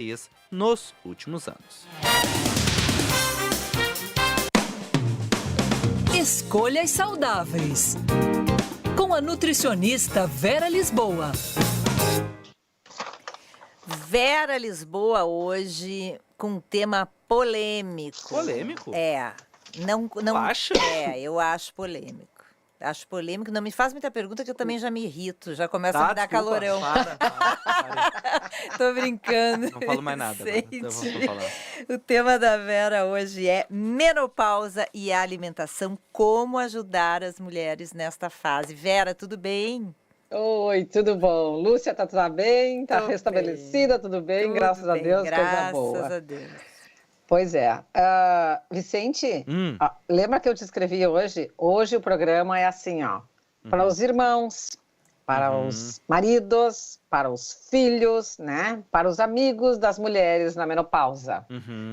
fez nos últimos anos. Escolhas saudáveis. Com a nutricionista Vera Lisboa. Vera Lisboa hoje com um tema polêmico. Polêmico? Não acha? Eu acho polêmico. Acho polêmico. Não me faz muita pergunta que eu também já me irrito. Já começa a me dar desculpa, calorão. Para. Tô brincando. Não falo mais nada agora, então eu vou falar. O tema da Vera hoje é menopausa e a alimentação. Como ajudar as mulheres nesta fase. Vera, tudo bem? Oi, tudo bom? Lúcia, tá tudo bem? Tá Tô restabelecida, tudo bem? Tudo Graças a bem, Deus, coisa boa. Graças a Deus. Pois é. Vicente, lembra que eu te escrevi hoje? Hoje o programa é assim, ó. Para os irmãos, para os maridos, para os filhos, né? Para os amigos das mulheres na menopausa.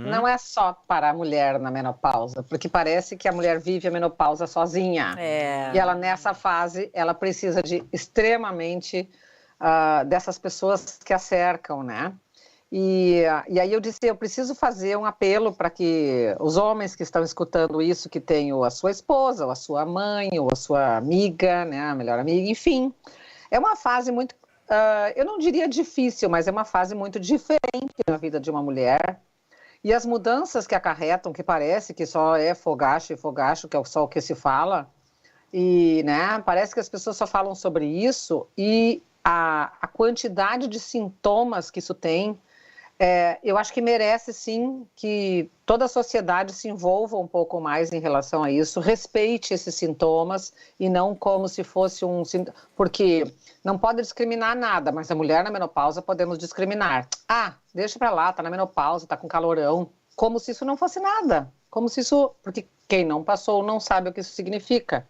Não é só para a mulher na menopausa, porque parece que a mulher vive a menopausa sozinha. E ela, nessa fase, ela precisa de extremamente dessas pessoas que a cercam, né? E aí eu disse, eu preciso fazer um apelo para que os homens que estão escutando isso, que tenham a sua esposa, ou a sua mãe, ou a sua amiga, né, a melhor amiga, enfim. É uma fase muito, eu não diria difícil, mas é uma fase muito diferente na vida de uma mulher. E as mudanças que acarretam, que parece que só é fogacho, que é só o que se fala, e né, parece que as pessoas só falam sobre isso, e a quantidade de sintomas que isso tem, eu acho que merece sim que toda a sociedade se envolva um pouco mais em relação a isso, respeite esses sintomas e não como se fosse porque não pode discriminar nada, mas a mulher na menopausa podemos discriminar. Deixa pra lá, tá na menopausa, tá com calorão, como se isso não fosse nada, porque quem não passou não sabe o que isso significa.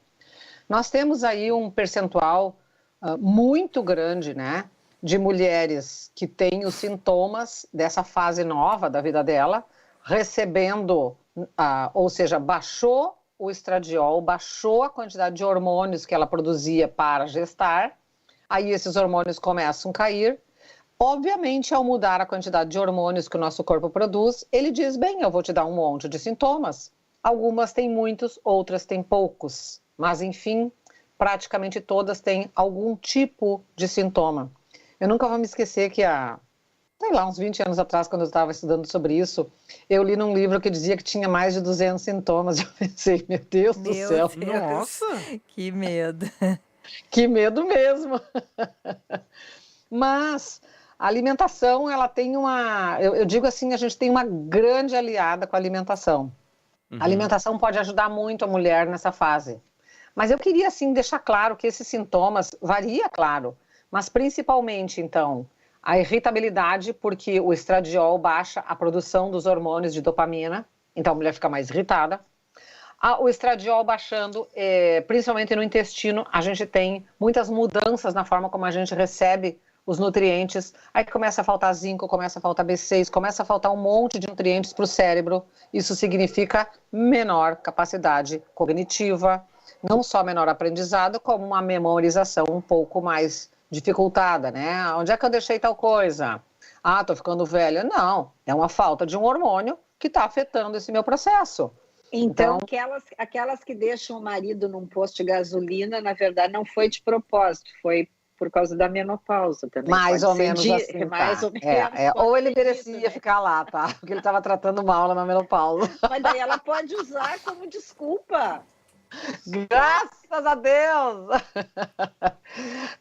Nós temos aí um percentual muito grande, né, de mulheres que têm os sintomas dessa fase nova da vida dela, recebendo, ou seja, baixou o estradiol, baixou a quantidade de hormônios que ela produzia para gestar, aí esses hormônios começam a cair. Obviamente, ao mudar a quantidade de hormônios que o nosso corpo produz, ele diz, bem, eu vou te dar um monte de sintomas. Algumas têm muitos, outras têm poucos, mas enfim, praticamente todas têm algum tipo de sintoma. Eu nunca vou me esquecer que uns 20 anos atrás, quando eu estava estudando sobre isso, eu li num livro que dizia que tinha mais de 200 sintomas. Eu pensei, meu Deus do céu. Nossa! Que medo. Que medo mesmo. Mas a alimentação, ela tem eu digo assim, a gente tem uma grande aliada com a alimentação. A alimentação pode ajudar muito a mulher nessa fase. Mas eu queria, assim, deixar claro que esses sintomas varia, claro, mas principalmente, então, a irritabilidade, porque o estradiol baixa a produção dos hormônios de dopamina, então a mulher fica mais irritada. O estradiol baixando, principalmente no intestino, a gente tem muitas mudanças na forma como a gente recebe os nutrientes, aí começa a faltar zinco, começa a faltar B6, começa a faltar um monte de nutrientes para o cérebro, isso significa menor capacidade cognitiva, não só menor aprendizado, como uma memorização um pouco mais dificultada, né? Onde é que eu deixei tal coisa? Tô ficando velha. Não, é uma falta de um hormônio que está afetando esse meu processo. Então, aquelas que deixam o marido num posto de gasolina, na verdade, não foi de propósito, foi por causa da menopausa também. Mais ou menos assim, mais ou menos. Ou ele merecia ficar lá, tá? Porque ele estava tratando mal lá na menopausa. Mas daí ela pode usar como desculpa. Graças a Deus!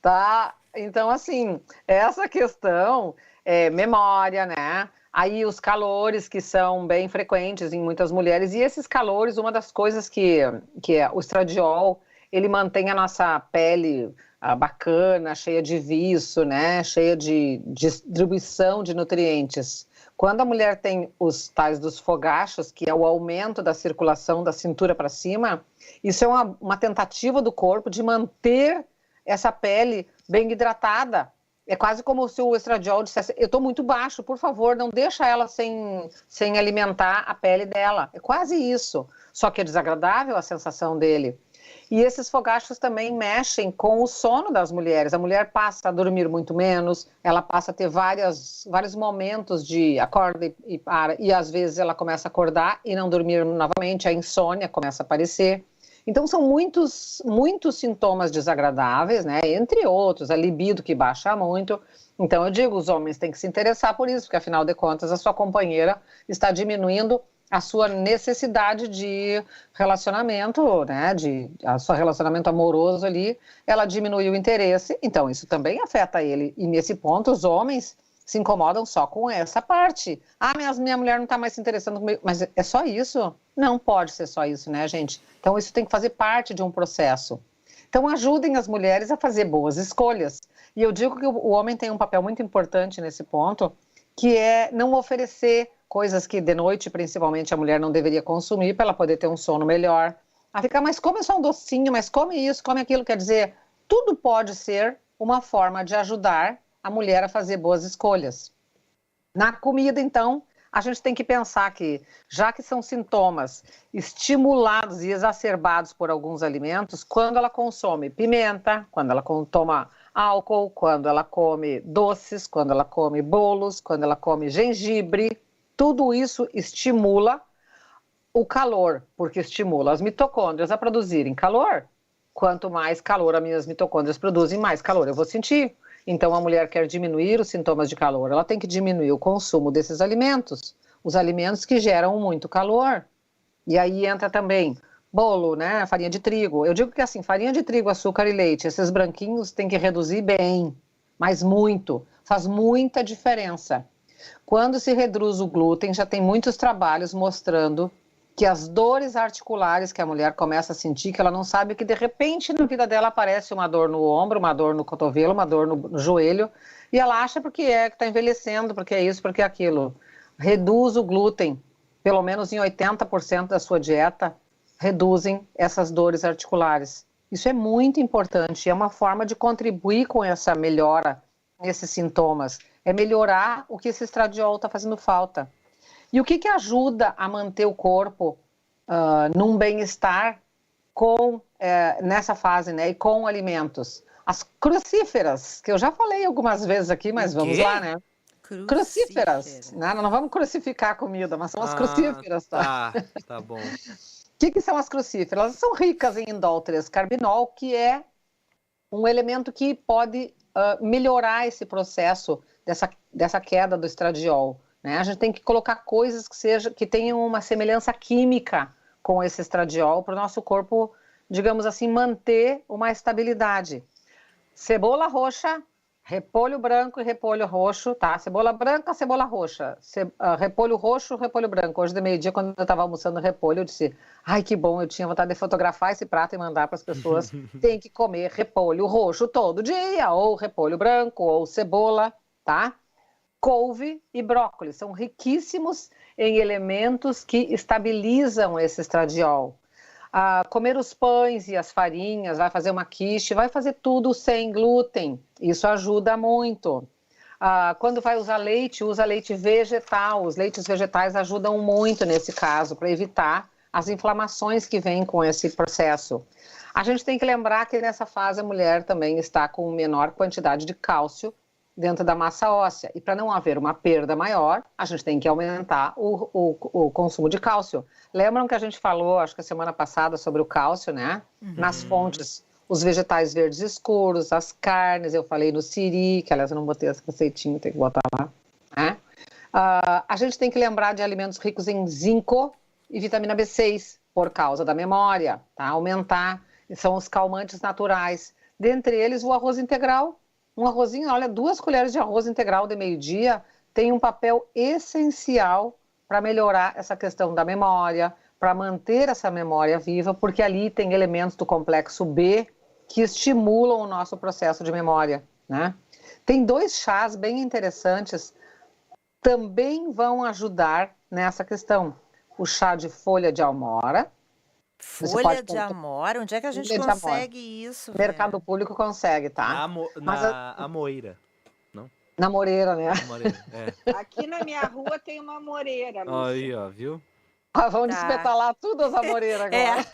Tá? Então, assim, essa questão memória, né? Aí os calores que são bem frequentes em muitas mulheres. E esses calores, uma das coisas que é o estradiol, ele mantém a nossa pele bacana, cheia de viço, né? Cheia de distribuição de nutrientes. Quando a mulher tem os tais dos fogachos, que é o aumento da circulação da cintura para cima, isso é uma tentativa do corpo de manter essa pele bem hidratada. É quase como se o estradiol dissesse, eu estou muito baixo, por favor, não deixa ela sem alimentar a pele dela. É quase isso. Só que é desagradável a sensação dele. E esses fogachos também mexem com o sono das mulheres. A mulher passa a dormir muito menos, ela passa a ter vários momentos de acorda e para, e às vezes ela começa a acordar e não dormir novamente, a insônia começa a aparecer. Então são muitos sintomas desagradáveis, né? Entre outros, a libido que baixa muito. Então eu digo, os homens têm que se interessar por isso, porque afinal de contas a sua companheira está diminuindo a sua necessidade de relacionamento, né, a seu relacionamento amoroso ali, ela diminui o interesse, então isso também afeta ele. E nesse ponto os homens se incomodam só com essa parte. Ah, minha mulher não está mais se interessando comigo, mas é só isso? Não pode ser só isso, né, gente? Então isso tem que fazer parte de um processo. Então ajudem as mulheres a fazer boas escolhas. E eu digo que o homem tem um papel muito importante nesse ponto, que é não oferecer coisas que de noite, principalmente, a mulher não deveria consumir para ela poder ter um sono melhor. A ficar, mas come só um docinho, mas come isso, come aquilo. Quer dizer, tudo pode ser uma forma de ajudar a mulher a fazer boas escolhas. Na comida, então, a gente tem que pensar que, já que são sintomas estimulados e exacerbados por alguns alimentos, quando ela consome pimenta, quando ela toma álcool, quando ela come doces, quando ela come bolos, quando ela come gengibre, tudo isso estimula o calor, porque estimula as mitocôndrias a produzirem calor. Quanto mais calor as minhas mitocôndrias produzem, mais calor eu vou sentir. Então a mulher quer diminuir os sintomas de calor, ela tem que diminuir o consumo desses alimentos, os alimentos que geram muito calor. E aí entra também bolo, né, farinha de trigo. Eu digo que assim, farinha de trigo, açúcar e leite, esses branquinhos tem que reduzir bem, mas muito, faz muita diferença. Quando se reduz o glúten, já tem muitos trabalhos mostrando que as dores articulares que a mulher começa a sentir, que ela não sabe que de repente na vida dela aparece uma dor no ombro, uma dor no cotovelo, uma dor no joelho, e ela acha porque é que está envelhecendo, porque é isso, porque é aquilo. Reduz o glúten, pelo menos em 80% da sua dieta, reduzem essas dores articulares. Isso é muito importante, é uma forma de contribuir com essa melhora nesses sintomas. É melhorar o que esse estradiol está fazendo falta. E o que ajuda a manter o corpo num bem-estar nessa fase, né? E com alimentos? As crucíferas, que eu já falei algumas vezes aqui, mas vamos lá, né? Crucíferas. Não vamos crucificar a comida, mas são as crucíferas, tá? Tá bom. O que são as crucíferas? Elas são ricas em indol 3-carbinol, que é um elemento que pode melhorar esse processo dessa queda do estradiol, né? A gente tem que colocar coisas que tenham uma semelhança química com esse estradiol para o nosso corpo, digamos assim, manter uma estabilidade. Cebola roxa, repolho branco e repolho roxo, tá? Cebola branca, cebola roxa, repolho roxo, repolho branco. Hoje de meio-dia, quando eu estava almoçando repolho, eu disse, ai que bom, eu tinha vontade de fotografar esse prato e mandar para as pessoas. Tem que comer repolho roxo todo dia, ou repolho branco, ou cebola, tá? Couve e brócolis são riquíssimos em elementos que estabilizam esse estradiol. Comer os pães e as farinhas, vai fazer uma quiche, vai fazer tudo sem glúten. Isso ajuda muito. Quando vai usar leite, usa leite vegetal. Os leites vegetais ajudam muito nesse caso, para evitar as inflamações que vêm com esse processo. A gente tem que lembrar que nessa fase a mulher também está com menor quantidade de cálcio dentro da massa óssea. E para não haver uma perda maior, a gente tem que aumentar o consumo de cálcio. Lembram que a gente falou, acho que a semana passada, sobre o cálcio, né? Nas fontes, os vegetais verdes escuros, as carnes, eu falei no siri, que aliás eu não botei essa receitinha, tem que botar lá. Né? A gente tem que lembrar de alimentos ricos em zinco e vitamina B6, por causa da memória, tá? Aumentar, são os calmantes naturais. Dentre eles, o arroz integral. Um arrozinho, olha, 2 colheres de arroz integral de meio-dia tem um papel essencial para melhorar essa questão da memória, para manter essa memória viva, porque ali tem elementos do complexo B que estimulam o nosso processo de memória, né? Tem 2 chás bem interessantes, também vão ajudar nessa questão. O chá de folha de amora. Folha de amora? Onde é que a gente consegue isso? Mercado Público consegue, tá? Na amoeira, não? Na moreira, né? Amoreira, é. Aqui na minha rua tem uma moreira, Lúcia. Aí, ó, viu? Vamos despetalar tudo as amoreiras agora.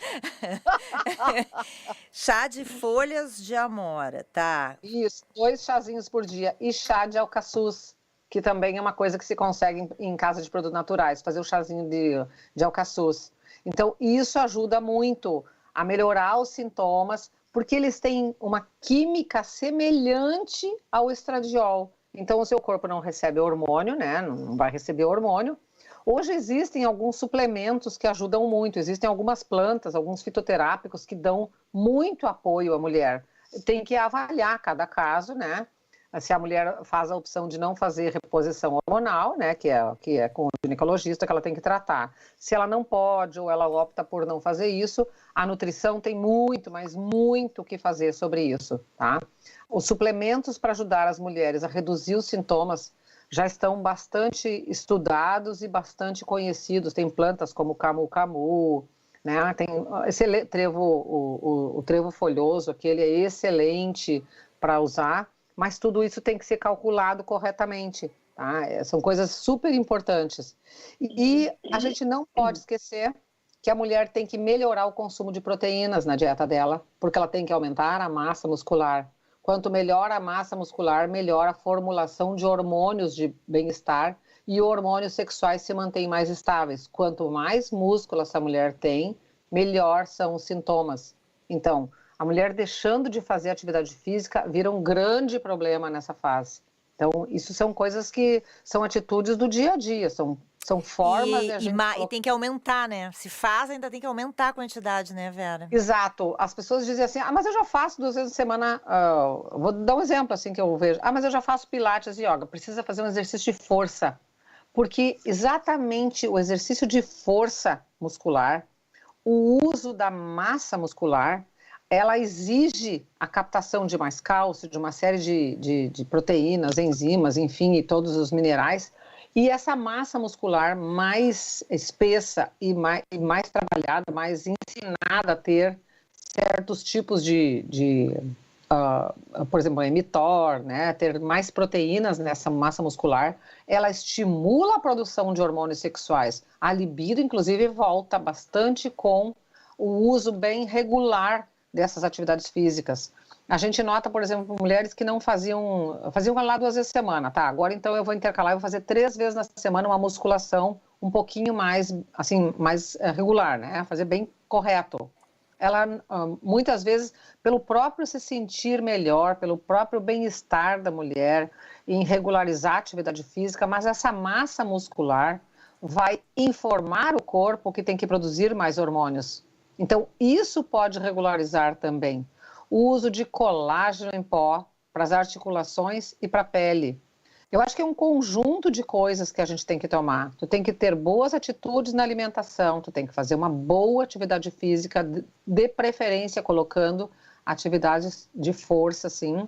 Chá de folhas de amora, tá? Isso, 2 chazinhos por dia. E chá de alcaçuz, que também é uma coisa que se consegue em casa de produtos naturais, fazer o chazinho de alcaçuz. Então, isso ajuda muito a melhorar os sintomas, porque eles têm uma química semelhante ao estradiol. Então, o seu corpo não recebe hormônio, né? Não vai receber hormônio. Hoje existem alguns suplementos que ajudam muito, existem algumas plantas, alguns fitoterápicos que dão muito apoio à mulher. Tem que avaliar cada caso, né? Se a mulher faz a opção de não fazer reposição hormonal, né? Que é com o ginecologista que ela tem que tratar. Se ela não pode ou ela opta por não fazer isso, a nutrição tem muito, mas muito o que fazer sobre isso, tá? Os suplementos para ajudar as mulheres a reduzir os sintomas já estão bastante estudados e bastante conhecidos. Tem plantas como o camu-camu, né? Tem esse trevo, o trevo folhoso, aquele é excelente para usar, mas tudo isso tem que ser calculado corretamente, tá? São coisas super importantes. E a gente não pode esquecer que a mulher tem que melhorar o consumo de proteínas na dieta dela, porque ela tem que aumentar a massa muscular. Quanto melhor a massa muscular, melhor a formulação de hormônios de bem-estar e hormônios sexuais se mantêm mais estáveis. Quanto mais músculo essa mulher tem, melhor são os sintomas. Então, a mulher deixando de fazer atividade física vira um grande problema nessa fase. Então, isso são coisas que são atitudes do dia a dia, são formas de a gente... E tem que aumentar, né? Se faz, ainda tem que aumentar a quantidade, né, Vera? Exato. As pessoas dizem assim, mas eu já faço 2 vezes por semana, vou dar um exemplo assim que eu vejo. Mas eu já faço pilates e yoga. Precisa fazer um exercício de força. Porque exatamente o exercício de força muscular, o uso da massa muscular, ela exige a captação de mais cálcio, de uma série de proteínas, enzimas, enfim, e todos os minerais. E essa massa muscular mais espessa e mais trabalhada, mais ensinada a ter certos tipos por exemplo, mTOR, né? Ter mais proteínas nessa massa muscular, ela estimula a produção de hormônios sexuais. A libido, inclusive, volta bastante com o uso bem regular dessas atividades físicas. A gente nota, por exemplo, mulheres que não faziam lá 2 vezes por semana, tá? Agora então eu vou intercalar e vou fazer 3 vezes na semana uma musculação um pouquinho mais, assim, mais regular, né? Fazer bem correto. Ela, muitas vezes, pelo próprio se sentir melhor, pelo próprio bem-estar da mulher, em regularizar a atividade física, mas essa massa muscular vai informar o corpo que tem que produzir mais hormônios. Então, isso pode regularizar também. O uso de colágeno em pó para as articulações e para a pele. Eu acho que é um conjunto de coisas que a gente tem que tomar. Tu tem que ter boas atitudes na alimentação, tu tem que fazer uma boa atividade física, de preferência colocando atividades de força, assim,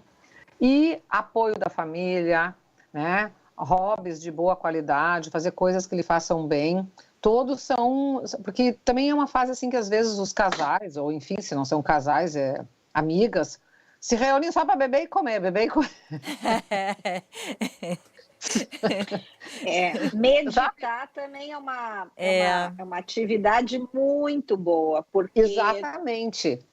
e apoio da família, né? Hobbies de boa qualidade, fazer coisas que lhe façam bem. Todos são... Porque também é uma fase assim que às vezes os casais, ou enfim, se não são casais, amigas, se reúnem só para beber e comer, meditar também é uma atividade muito boa, porque... Exatamente.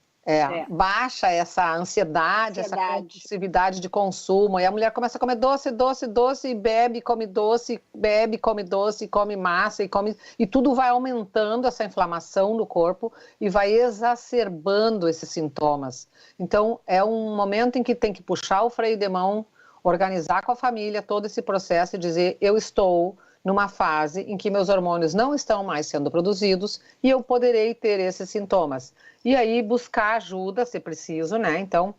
Baixa essa ansiedade, essa compulsividade de consumo, e a mulher começa a comer doce, e bebe, come doce, come massa, e tudo vai aumentando essa inflamação no corpo e vai exacerbando esses sintomas. Então, é um momento em que tem que puxar o freio de mão, organizar com a família todo esse processo e dizer, eu estou numa fase em que meus hormônios não estão mais sendo produzidos e eu poderei ter esses sintomas. E aí buscar ajuda, se preciso, né? Então,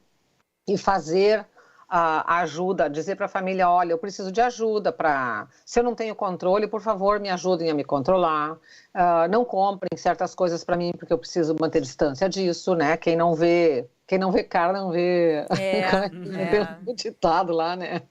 e fazer a ajuda, dizer para a família, olha, eu preciso de ajuda para... Se eu não tenho controle, por favor, me ajudem a me controlar. Não comprem certas coisas para mim, porque eu preciso manter distância disso, né? Quem não vê cara, não vê... o ditado lá, né?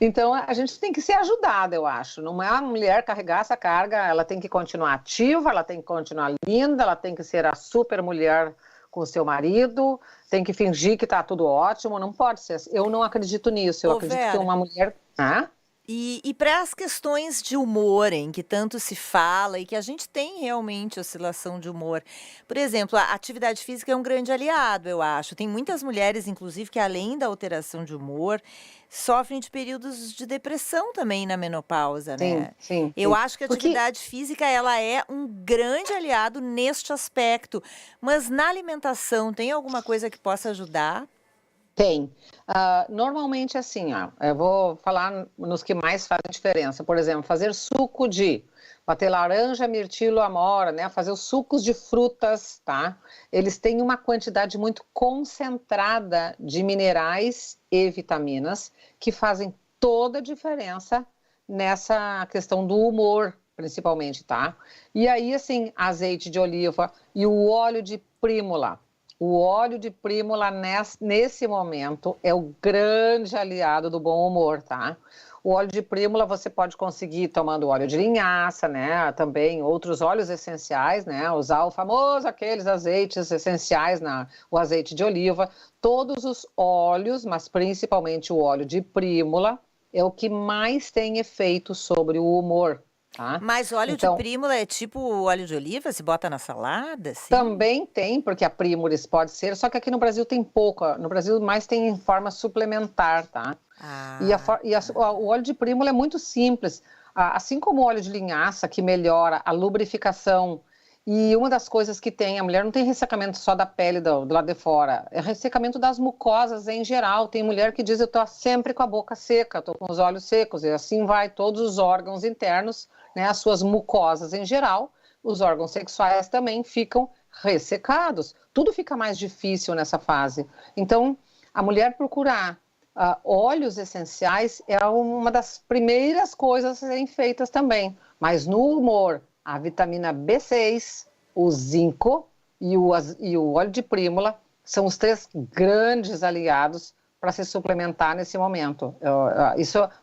Então, a gente tem que ser ajudada, eu acho. Não é a mulher carregar essa carga, ela tem que continuar ativa, ela tem que continuar linda, ela tem que ser a super mulher com o seu marido, tem que fingir que tá tudo ótimo, não pode ser. Eu não acredito nisso, eu acredito que uma mulher... E para as questões de humor, em que tanto se fala e que a gente tem realmente oscilação de humor. Por exemplo, a atividade física é um grande aliado, eu acho. Tem muitas mulheres, inclusive, que além da alteração de humor, sofrem de períodos de depressão também na menopausa, né? Sim. Eu acho que a atividade física, ela é um grande aliado neste aspecto. Mas na alimentação, tem alguma coisa que possa ajudar? Tem. Normalmente, assim, eu vou falar nos que mais fazem diferença. Por exemplo, fazer suco bater laranja, mirtilo, amora, né? Fazer os sucos de frutas, tá? Eles têm uma quantidade muito concentrada de minerais e vitaminas que fazem toda a diferença nessa questão do humor, principalmente, tá? E aí, assim, azeite de oliva e o óleo de prímula. O óleo de prímula, nesse momento, é o grande aliado do bom humor, tá? O óleo de prímula você pode conseguir tomando óleo de linhaça, né? Também outros óleos essenciais, né? Usar o famoso, aqueles azeites essenciais, o azeite de oliva. Todos os óleos, mas principalmente o óleo de prímula, é o que mais tem efeito sobre o humor. Tá? Mas óleo de prímula é tipo óleo de oliva? Se bota na salada? Assim? Também tem, porque a prímulis pode ser, só que aqui no Brasil tem pouca. No Brasil mais tem em forma suplementar, tá? O óleo de prímula é muito simples. Assim como o óleo de linhaça, que melhora a lubrificação. E uma das coisas que tem, a mulher não tem ressecamento só da pele do lado de fora, é ressecamento das mucosas em geral. Tem mulher que diz, eu tô sempre com a boca seca, tô com os olhos secos, e assim vai todos os órgãos internos, né, as suas mucosas em geral, os órgãos sexuais também ficam ressecados. Tudo fica mais difícil nessa fase. Então, a mulher procurar óleos essenciais é uma das primeiras coisas a serem feitas também. Mas no humor, a vitamina B6, o zinco e o óleo de prímula são os 3 grandes aliados para se suplementar nesse momento.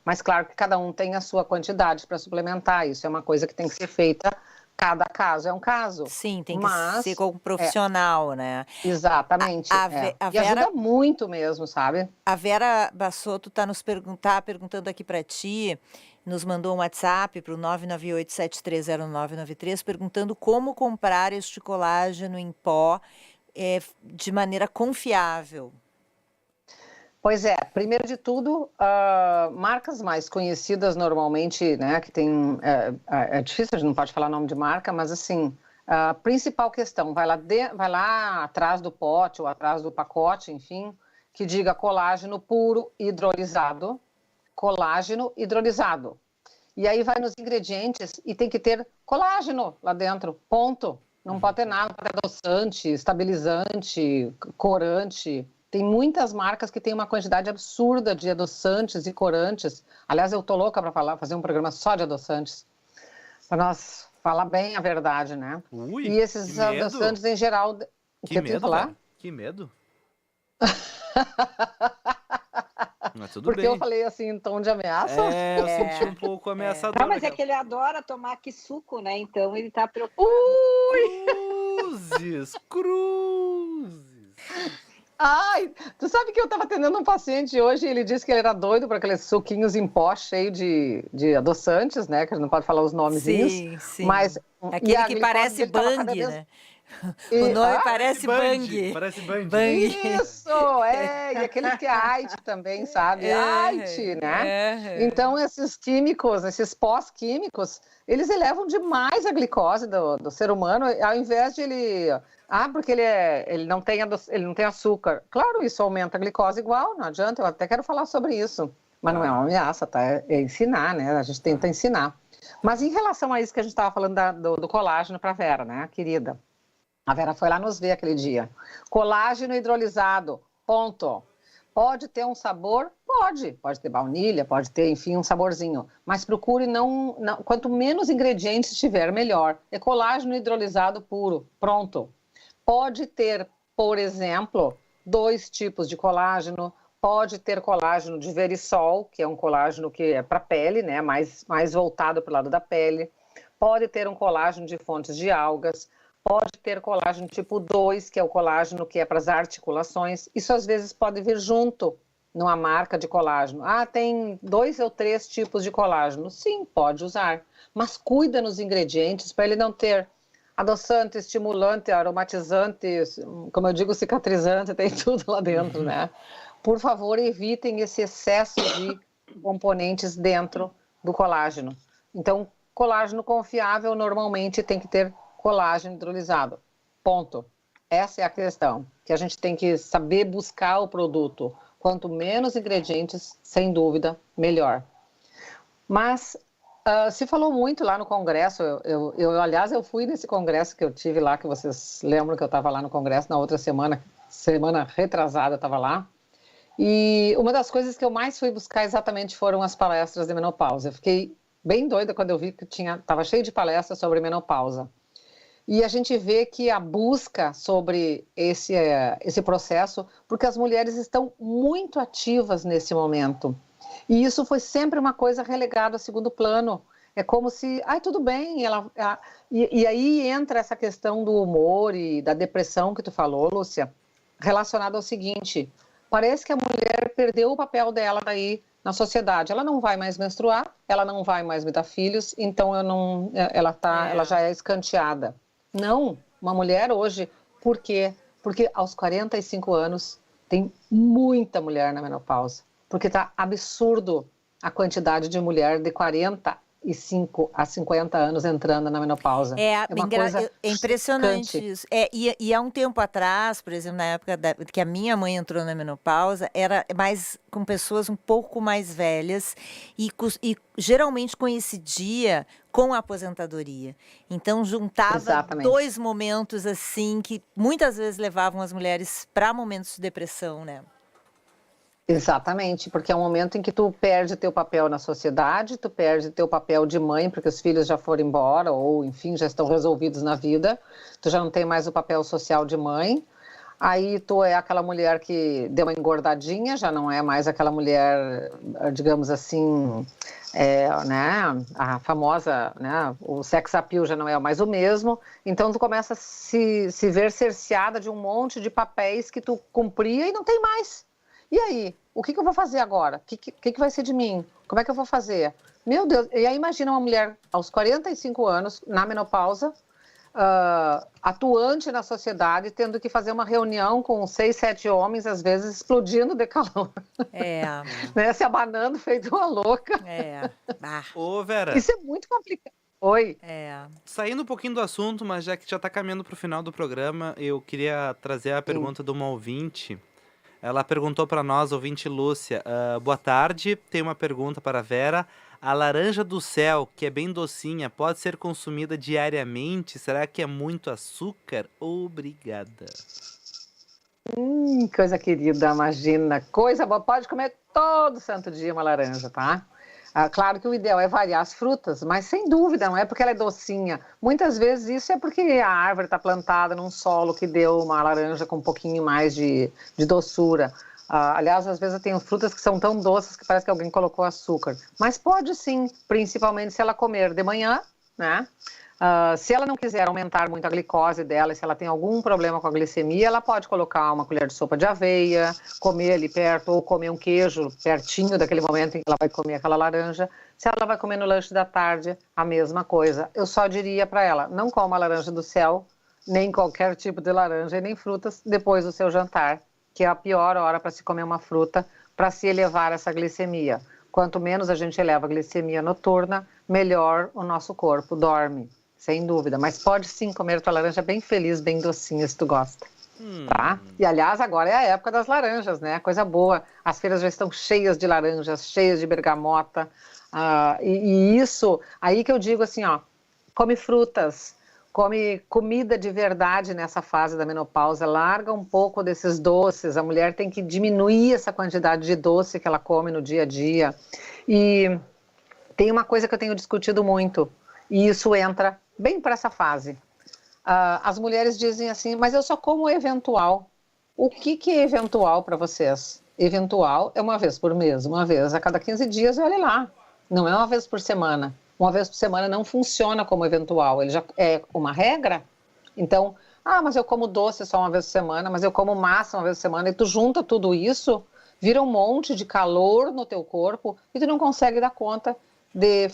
Mas claro que cada um tem a sua quantidade para suplementar. Isso é uma coisa que tem que ser feita, cada caso é um caso. Sim, tem que ser com um profissional, né? Exatamente. E ajuda muito mesmo, sabe? A Vera Bassotto está perguntando aqui para ti, nos mandou um WhatsApp para o 998730993, perguntando como comprar este colágeno em pó de maneira confiável. Pois é, primeiro de tudo, marcas mais conhecidas normalmente, né, que tem, é difícil, a gente não pode falar nome de marca, mas assim, a principal questão, vai lá atrás do pote ou atrás do pacote, enfim, que diga colágeno puro hidrolisado, colágeno hidrolisado. E aí vai nos ingredientes e tem que ter colágeno lá dentro, ponto. Não pode ter nada, pode ter adoçante, estabilizante, corante. Tem muitas marcas que têm uma quantidade absurda de adoçantes e corantes. Aliás, eu tô louca para fazer um programa só de adoçantes. Para nós falar bem a verdade, né? Ui, e esses adoçantes em geral... Que medo, falar? Que medo. Mas tudo porque bem. Eu falei assim em tom de ameaça? Eu senti um pouco ameaçador. Não, mas é que ele adora tomar suco, né? Então ele tá preocupado. Cruzes. Ai, tu sabe que eu estava atendendo um paciente hoje e ele disse que ele era doido para aqueles suquinhos em pó cheio de adoçantes, né? Que a gente não pode falar os nomezinhos. Sim. Mas, aquele que parece Bang, né? O nome parece Bang. Parece Bang. Isso, e aqueles que é AIT também, sabe? AIT, né? Então, esses químicos, esses pós-químicos, eles elevam demais a glicose do ser humano, ao invés de ele... porque ele não tem açúcar. Claro, isso aumenta a glicose igual, não adianta, eu até quero falar sobre isso. Mas não é uma ameaça, tá? É ensinar, né? A gente tenta ensinar. Mas em relação a isso que a gente estava falando do colágeno para a Vera, né, querida? A Vera foi lá nos ver aquele dia. Colágeno hidrolisado, ponto. Pode ter um sabor? Pode ter baunilha, pode ter, enfim, um saborzinho. Mas procure quanto menos ingredientes tiver, melhor. É colágeno hidrolisado puro, pronto. Pode ter, por exemplo, 2 tipos de colágeno. Pode ter colágeno de verisol, que é um colágeno que é para a pele, né? mais voltado para o lado da pele. Pode ter um colágeno de fontes de algas. Pode ter colágeno tipo 2, que é o colágeno que é para as articulações. Isso às vezes pode vir junto, numa marca de colágeno. Ah, tem 2 ou 3 tipos de colágeno. Sim, pode usar. Mas cuida nos ingredientes para ele não ter adoçante, estimulante, aromatizante, como eu digo, cicatrizante, tem tudo lá dentro, né? Por favor, evitem esse excesso de componentes dentro do colágeno. Então, colágeno confiável normalmente tem que ter colágeno hidrolisado. Ponto. Essa é a questão, que a gente tem que saber buscar o produto. Quanto menos ingredientes, sem dúvida, melhor. Mas se falou muito lá no congresso, aliás, eu fui nesse congresso que eu tive lá, que vocês lembram que eu estava lá no congresso na outra semana retrasada eu estava lá. E uma das coisas que eu mais fui buscar exatamente foram as palestras de menopausa. Eu fiquei bem doida quando eu vi que estava cheio de palestras sobre menopausa. E a gente vê que a busca sobre esse processo, porque as mulheres estão muito ativas nesse momento. E isso foi sempre uma coisa relegada a segundo plano. É como se, tudo bem. E aí entra essa questão do humor e da depressão que tu falou, Lúcia, relacionada ao seguinte: parece que a mulher perdeu o papel dela daí na sociedade. Ela não vai mais menstruar, ela não vai mais me dar filhos, então ela já é escanteada. Não, uma mulher hoje, por quê? Porque aos 45 anos tem muita mulher na menopausa. Porque está absurdo a quantidade de mulher de 45 a 50 anos entrando na menopausa. É impressionante chocante. isso. E há um tempo atrás, por exemplo, na época que a minha mãe entrou na menopausa, era mais com pessoas um pouco mais velhas e geralmente coincidia com a aposentadoria. Então, juntava Exatamente. 2 momentos assim que muitas vezes levavam as mulheres para momentos de depressão, né? Exatamente, porque é um momento em que tu perde teu papel na sociedade, tu perde teu papel de mãe, porque os filhos já foram embora, ou enfim, já estão resolvidos na vida, tu já não tem mais o papel social de mãe, aí tu é aquela mulher que deu uma engordadinha, já não é mais aquela mulher, digamos assim, né, a famosa, né, o sex appeal já não é mais o mesmo, então tu começa a se ver cerceada de um monte de papéis que tu cumpria e não tem mais. E aí, o que eu vou fazer agora? O que vai ser de mim? Como é que eu vou fazer? Meu Deus, e aí imagina uma mulher aos 45 anos, na menopausa, atuante na sociedade, tendo que fazer uma reunião com 6, 7 homens, às vezes explodindo de calor. Né? Se abanando, feito uma louca. Ô, Vera. Isso é muito complicado. Oi. Saindo um pouquinho do assunto, mas já que já está caminhando para o final do programa, eu queria trazer a pergunta de uma ouvinte. Ela perguntou para nós, ouvinte Lúcia, boa tarde, tem uma pergunta para a Vera. A laranja do céu, que é bem docinha, pode ser consumida diariamente? Será que é muito açúcar? Obrigada. Coisa querida, imagina. Coisa boa, pode comer todo santo dia uma laranja, tá? Claro que o ideal é variar as frutas, mas sem dúvida, não é porque ela é docinha. Muitas vezes isso é porque a árvore está plantada num solo que deu uma laranja com um pouquinho mais de doçura. Aliás, às vezes eu tenho frutas que são tão doces que parece que alguém colocou açúcar. Mas pode sim, principalmente se ela comer de manhã, né? Se ela não quiser aumentar muito a glicose dela, se ela tem algum problema com a glicemia, ela pode colocar uma colher de sopa de aveia, comer ali perto, ou comer um queijo pertinho daquele momento em que ela vai comer aquela laranja. Se ela vai comer no lanche da tarde, a mesma coisa. Eu só diria para ela, não coma a laranja do céu, nem qualquer tipo de laranja e nem frutas depois do seu jantar, que é a pior hora para se comer uma fruta, para se elevar essa glicemia. Quanto menos a gente eleva a glicemia noturna, melhor o nosso corpo dorme. Sem dúvida, mas pode sim comer tua laranja bem feliz, bem docinha, se tu gosta, tá? E aliás, agora é a época das laranjas, né? Coisa boa, as feiras já estão cheias de laranjas, cheias de bergamota, e isso, aí que eu digo assim, ó, come frutas, come comida de verdade nessa fase da menopausa, larga um pouco desses doces, a mulher tem que diminuir essa quantidade de doce que ela come no dia a dia, e tem uma coisa que eu tenho discutido muito, e isso entra bem para essa fase. As mulheres dizem assim, mas eu só como eventual. O que é eventual para vocês? Eventual é uma vez por mês, uma vez a cada 15 dias, olha lá. Não é uma vez por semana. Uma vez por semana não funciona como eventual, ele já é uma regra. Então, mas eu como doce só uma vez por semana, mas eu como massa uma vez por semana, e tu junta tudo isso, vira um monte de calor no teu corpo e tu não consegue dar conta de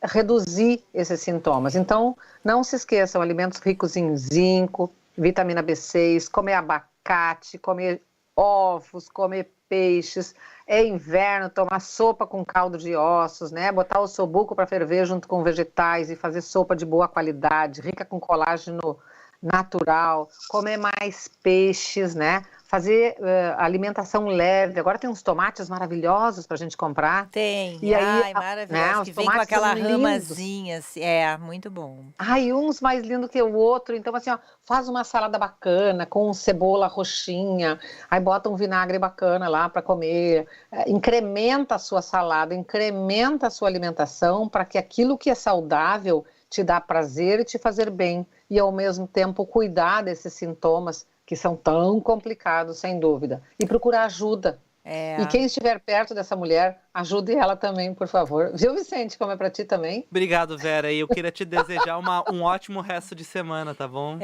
reduzir esses sintomas. Então, não se esqueçam, alimentos ricos em zinco, vitamina B6, comer abacate, comer ovos, comer peixes. É inverno, tomar sopa com caldo de ossos, né? Botar o sobuco para ferver junto com vegetais e fazer sopa de boa qualidade, rica com colágeno natural, comer mais peixes, né? Fazer alimentação leve. Agora tem uns tomates maravilhosos para a gente comprar. Tem, E aí, maravilhoso, que vem com aquela ramazinha, assim, muito bom. Ai, uns mais lindo que o outro. Então, assim, ó, faz uma salada bacana com cebola roxinha, aí bota um vinagre bacana lá para comer, incrementa a sua salada, incrementa a sua alimentação para que aquilo que é saudável te dá prazer e te fazer bem, e ao mesmo tempo cuidar desses sintomas que são tão complicados, sem dúvida. E procurar ajuda. E quem estiver perto dessa mulher, ajude ela também, por favor. Viu, Vicente, como é pra ti também? Obrigado, Vera. E eu queria te desejar um ótimo resto de semana, tá bom?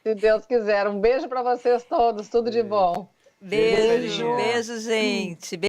Se Deus quiser. Um beijo pra vocês todos. Tudo de bom. Beijo, gente.